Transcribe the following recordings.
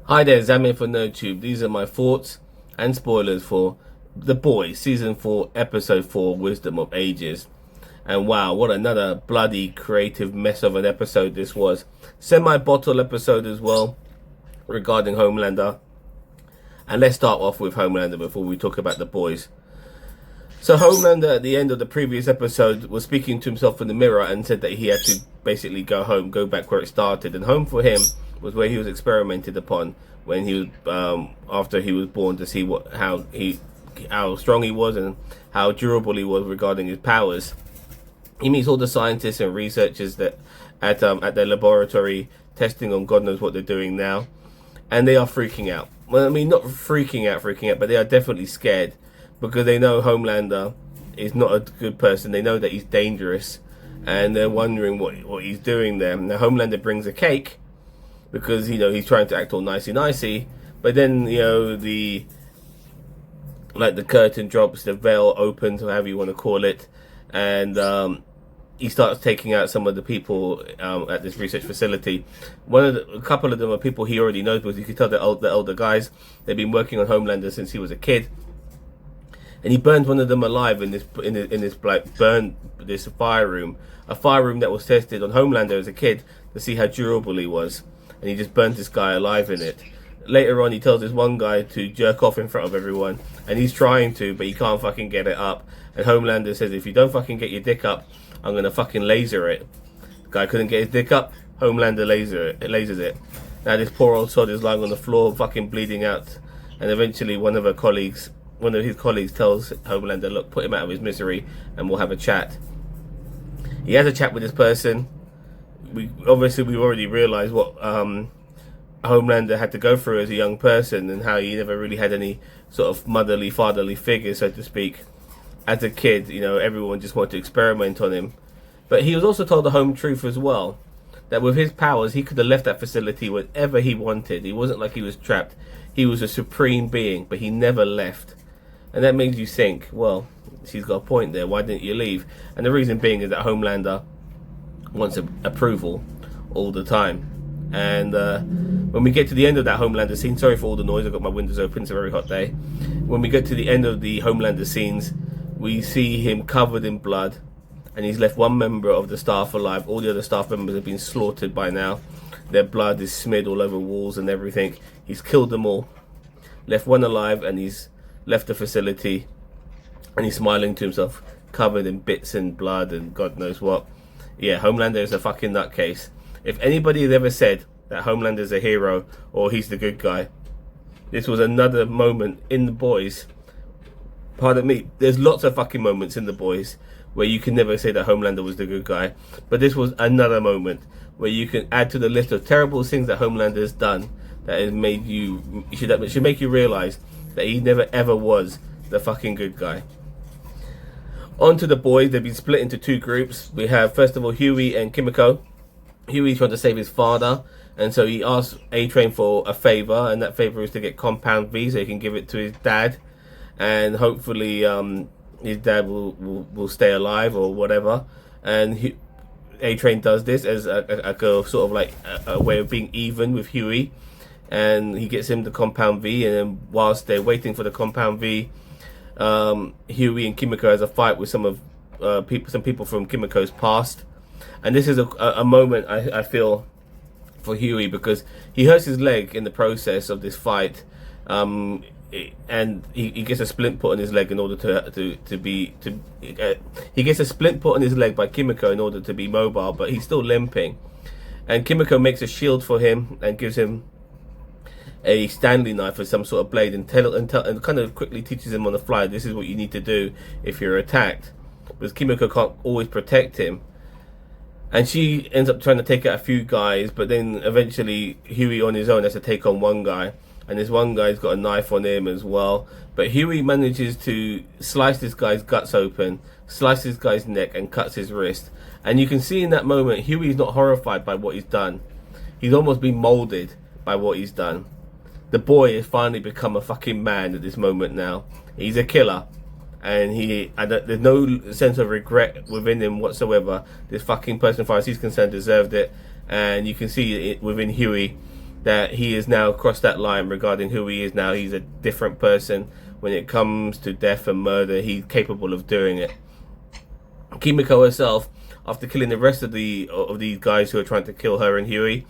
Hi there, Zam here for NoTube. These are my thoughts and spoilers for The Boys, Season 4, Episode 4, Wisdom of Ages. And wow, what another bloody creative mess of an episode this was. Semi-bottle episode as well, regarding Homelander. And let's start off with Homelander before we talk about The Boys. So Homelander, at the end of the previous episode, was speaking to himself in the mirror and said that he had to basically go home, go back where it started. And home for him was where he was experimented upon when he was after he was born, to see how strong he was and how durable he was regarding his powers. He meets all the scientists and researchers that at their laboratory, testing on God knows what they're doing now, and they are freaking out. Well, I mean, not freaking out, but they are definitely scared because they know Homelander is not a good person. They know that he's dangerous, and they're wondering what he's doing there. Now, Homelander brings a cake because he's trying to act all nicey, but then the curtain drops, the veil opens, or however you want to call it, and he starts taking out some of the people at this research facility. A couple of them are people he already knows, because you can tell the elder guys, they've been working on Homelander since he was a kid. And he burned one of them alive in this fire room, a fire room that was tested on Homelander as a kid to see how durable he was, and he just burnt this guy alive in it. Later on, he tells this one guy to jerk off in front of everyone, and he's trying to, but he can't fucking get it up. And Homelander says, if you don't fucking get your dick up, I'm gonna fucking laser it. The guy couldn't get his dick up, Homelander lasers it. Now this poor old sod is lying on the floor, fucking bleeding out, and eventually one of his colleagues tells Homelander, look, put him out of his misery and we'll have a chat. He has a chat with this person. We've already realized what Homelander had to go through as a young person, and how he never really had any sort of motherly, fatherly figure, so to speak. As a kid, everyone just wanted to experiment on him. But he was also told the home truth as well, that with his powers, he could have left that facility whenever he wanted. He wasn't like he was trapped. He was a supreme being, but he never left. And that makes you think, well, she's got a point there. Why didn't you leave? And the reason being is that Homelander wants approval all the time. And when we get to the end of that Homelander scene, sorry for all the noise, I've got my windows open, it's a very hot day. When we get to the end of the Homelander scenes, we see him covered in blood, and he's left one member of the staff alive. All the other staff members have been slaughtered by now. Their blood is smeared all over walls and everything. He's killed them all, left one alive, and he's left the facility, and he's smiling to himself, covered in bits and blood and God knows what. Yeah, Homelander is a fucking nutcase. If anybody has ever said that Homelander is a hero or he's the good guy, this was another moment in The Boys. Pardon me, there's lots of fucking moments in The Boys where you can never say that Homelander was the good guy, but this was another moment where you can add to the list of terrible things that Homelander has done that has made should make you realize that he never ever was the fucking good guy. On to The Boys. They've been split into two groups. We have, first of all, Huey and Kimiko. Huey's trying to save his father, and so he asks A-Train for a favor, and that favor is to get Compound V so he can give it to his dad, and hopefully his dad will stay alive or whatever. And A-Train does this as a sort of like a way of being even with Huey, and he gets him the Compound V. And then whilst they're waiting for the Compound V, Huey and Kimiko has a fight with some people from Kimiko's past. And this is a moment I feel for Huey, because he hurts his leg in the process of this fight, and he gets a splint put on his leg in order he gets a splint put on his leg by Kimiko in order to be mobile, but he's still limping. And Kimiko makes a shield for him and gives him a Stanley knife or some sort of blade, and kind of quickly teaches him on the fly, this is what you need to do if you're attacked, because Kimiko can't always protect him. And she ends up trying to take out a few guys, but then eventually Huey on his own has to take on one guy, and this one guy's got a knife on him as well. But Huey manages to slice this guy's guts open, slice this guy's neck, and cuts his wrist. And you can see in that moment, Huey's not horrified by what he's done. He's almost been molded by what he's done. The boy has finally become a fucking man at this moment now. He's a killer. And there's no sense of regret within him whatsoever. This fucking person, as far as he's concerned, deserved it. And you can see it within Huey that he has now crossed that line regarding who he is now. He's a different person. When it comes to death and murder, he's capable of doing it. Kimiko herself, after killing the rest of these guys who are trying to kill her and Huey,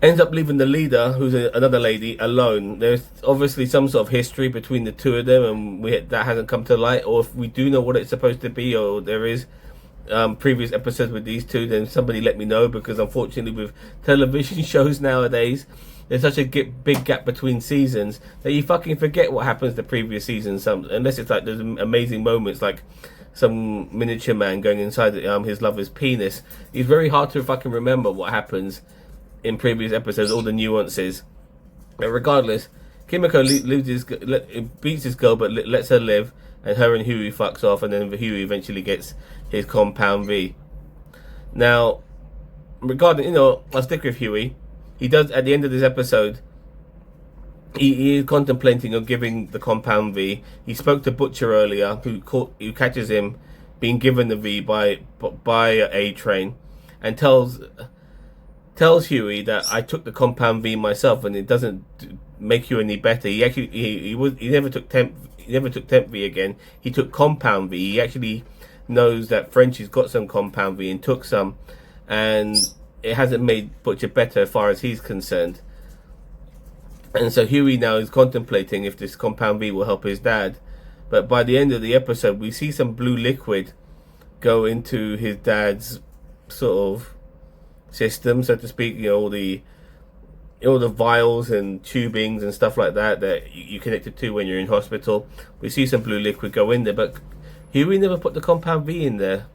ends up leaving the leader, who's another lady, alone. There's obviously some sort of history between the two of them, and that hasn't come to light. Or if we do know what it's supposed to be, or there is previous episodes with these two, then somebody let me know, because unfortunately with television shows nowadays, there's such a big gap between seasons that you fucking forget what happens the previous season. Unless it's like there's amazing moments, like some miniature man going inside his lover's penis. It's very hard to fucking remember what happens in previous episodes, all the nuances. But regardless, Kimiko beats this girl but lets her live, and her and Huey fucks off, and then Huey eventually gets his compound V. Now, regarding, I'll stick with Huey. He does, at the end of this episode, he is contemplating on giving the compound V. He spoke to Butcher earlier, who catches him being given the V by A-Train, and tells Huey that I took the compound V myself, and it doesn't make you any better. He actually he never took temp V again. He took compound V. He actually knows that Frenchie's got some compound V and took some, and it hasn't made Butcher better as far as he's concerned. And so Huey now is contemplating if this compound V will help his dad. But by the end of the episode, we see some blue liquid go into his dad's sort of system, so to speak. All the vials and tubings and stuff like that you connected to when you're in hospital. We see some blue liquid go in there, but Huey never put the compound V in there.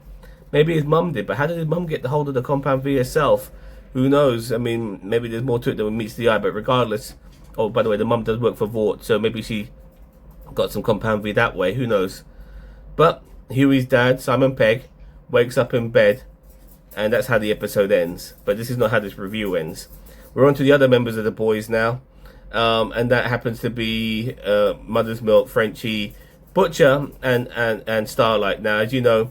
Maybe his mum did, but how did his mum get the hold of the compound V herself? Who knows? I mean, maybe there's more to it than meets the eye, but regardless. Oh, by the way, the mum does work for Vought, so maybe she got some compound V that way. Who knows? But Huey's dad, Simon Pegg, wakes up in bed, and that's how the episode ends. But this is not how this review ends. We're on to the other members of the boys now, and that happens to be Mother's Milk, Frenchie, Butcher, and Starlight. Now, as you know,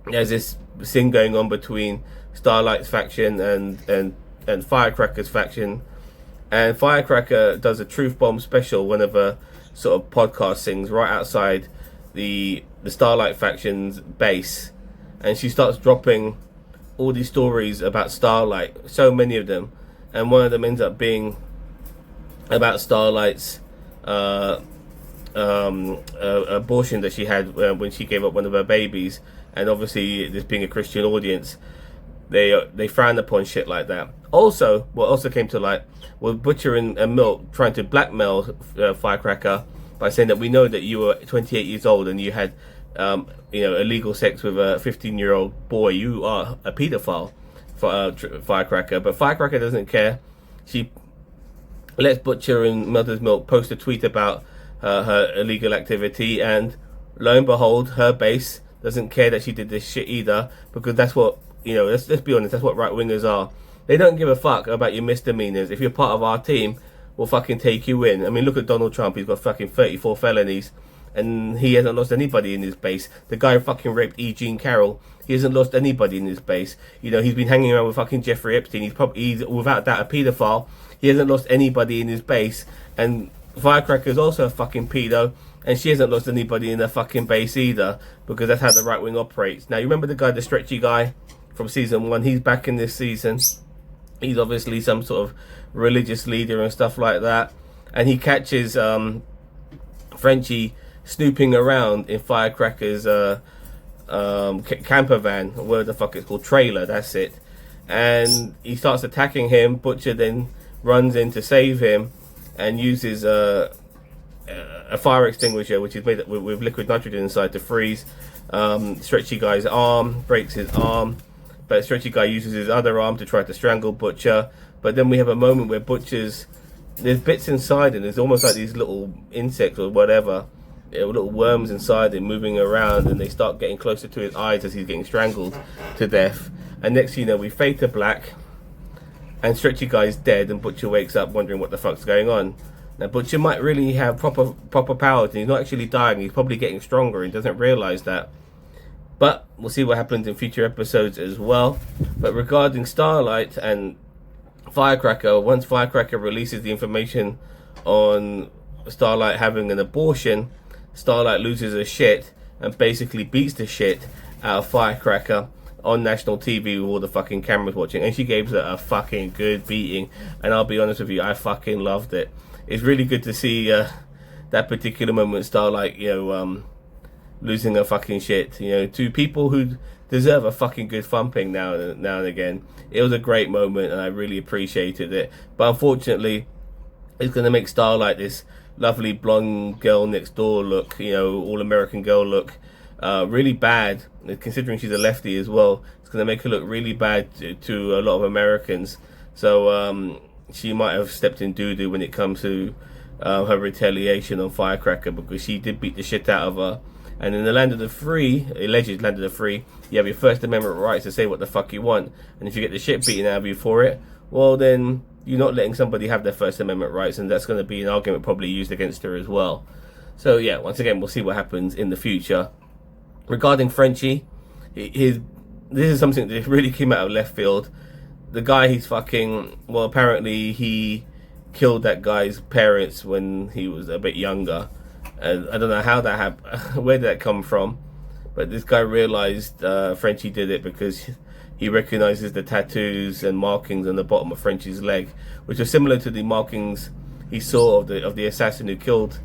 there's this thing going on between Starlight's faction and Firecracker's faction, and Firecracker does a truth bomb special, one of her sort of podcast things, right outside the Starlight faction's base, and she starts dropping all these stories about Starlight, so many of them, and one of them ends up being about Starlight's abortion that she had when she gave up one of her babies. And obviously, this being a Christian audience, they frown upon shit like that. Also, what also came to light was Butcher and Milk trying to blackmail Firecracker by saying that we know that you were 28 years old and you had illegal sex with a 15-year-old boy. You are a paedophile, for Firecracker. But Firecracker doesn't care. She lets Butcher and Mother's Milk post a tweet about her illegal activity, and lo and behold, her base doesn't care that she did this shit either, because that's what, let's be honest, that's what right-wingers are. They don't give a fuck about your misdemeanors. If you're part of our team, we'll fucking take you in. I mean, look at Donald Trump. He's got fucking 34 felonies, and he hasn't lost anybody in his base. The guy who fucking raped E. Jean Carroll, he hasn't lost anybody in his base. He's been hanging around with fucking Jeffrey Epstein. He's without doubt a paedophile. He hasn't lost anybody in his base. And Firecracker's also a fucking pedo, and she hasn't lost anybody in her fucking base either, because that's how the right wing operates. Now, you remember the stretchy guy from season 1? He's back in this season. He's obviously some sort of religious leader and stuff like that, and he catches Frenchie snooping around in Firecracker's camper van, where the fuck it's called, trailer, that's it. And he starts attacking him. Butcher then runs in to save him and uses a fire extinguisher, which is made up with liquid nitrogen inside, to freeze Stretchy Guy's arm, breaks his arm, but Stretchy Guy uses his other arm to try to strangle Butcher. But then we have a moment where there's bits inside, and there's almost like these little insects or whatever, little worms inside him moving around, and they start getting closer to his eyes as he's getting strangled to death. And next thing you know, we fade to black, and Stretchy Guy's dead, and Butcher wakes up wondering what the fuck's going on. Now, Butcher might really have proper powers, and he's not actually dying. He's probably getting stronger and doesn't realise that. But we'll see what happens in future episodes as well. But regarding Starlight and Firecracker, once Firecracker releases the information on Starlight having an abortion, Starlight loses her shit and basically beats the shit out of Firecracker on national TV with all the fucking cameras watching, and she gave her a fucking good beating. And I'll be honest with you, I fucking loved it. It's really good to see that particular moment, Starlight, losing her fucking shit, to people who deserve a fucking good thumping now and again. It was a great moment, and I really appreciated it. But unfortunately, it's going to make Starlight this lovely blonde girl next door look, all American girl look, really bad. Considering she's a lefty as well, it's going to make her look really bad to a lot of Americans. So she might have stepped in doo-doo when it comes to her retaliation on Firecracker, because she did beat the shit out of her. And in the land of the free, alleged land of the free, you have your First Amendment rights to say what the fuck you want. And if you get the shit beaten out of you for it, well then you're not letting somebody have their First Amendment rights, and that's going to be an argument probably used against her as well. So yeah, once again, we'll see what happens in the future. Regarding Frenchie, this is something that really came out of left field. The guy, apparently he killed that guy's parents when he was a bit younger. And I don't know how that happened, where did that come from? But this guy realized Frenchie did it because he recognizes the tattoos and markings on the bottom of Frenchie's leg, which are similar to the markings he saw of the assassin who killed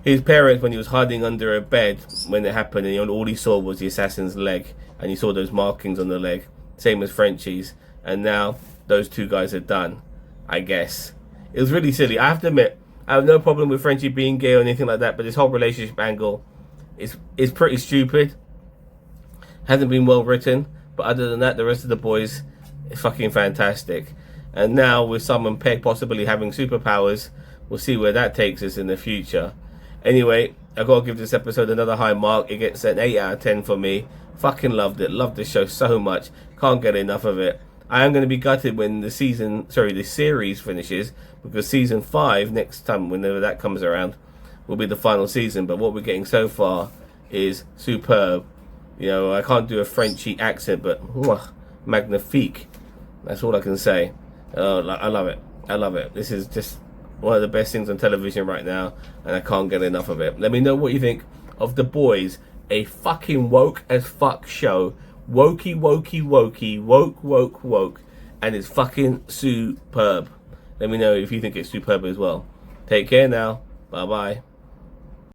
his parents when he was hiding under a bed when it happened, and all he saw was the assassin's leg, and he saw those markings on the leg, same as Frenchie's. And now those two guys are done, I guess. It was really silly. I have to admit, I have no problem with Frenchie being gay or anything like that, but this whole relationship angle is pretty stupid. Hasn't been well written, but other than that, the rest of the boys is fucking fantastic. And now with Simon Pegg possibly having superpowers, we'll see where that takes us in the future. Anyway, I gotta give this episode another high mark. It gets an 8 out of 10 for me. Fucking loved it. Loved the show so much. Can't get enough of it. I am going to be gutted when the series finishes, because season 5 next time, whenever that comes around, will be the final season. But what we're getting so far is superb. I can't do a Frenchy accent, but magnifique. That's all I can say. I love it. I love it. This is just one of the best things on television right now, and I can't get enough of it. Let me know what you think of The Boys, a fucking woke as fuck show. Wokey, wokey, wokey, woke, and it's fucking superb. Let me know if you think it's superb as well. Take care now. Bye bye.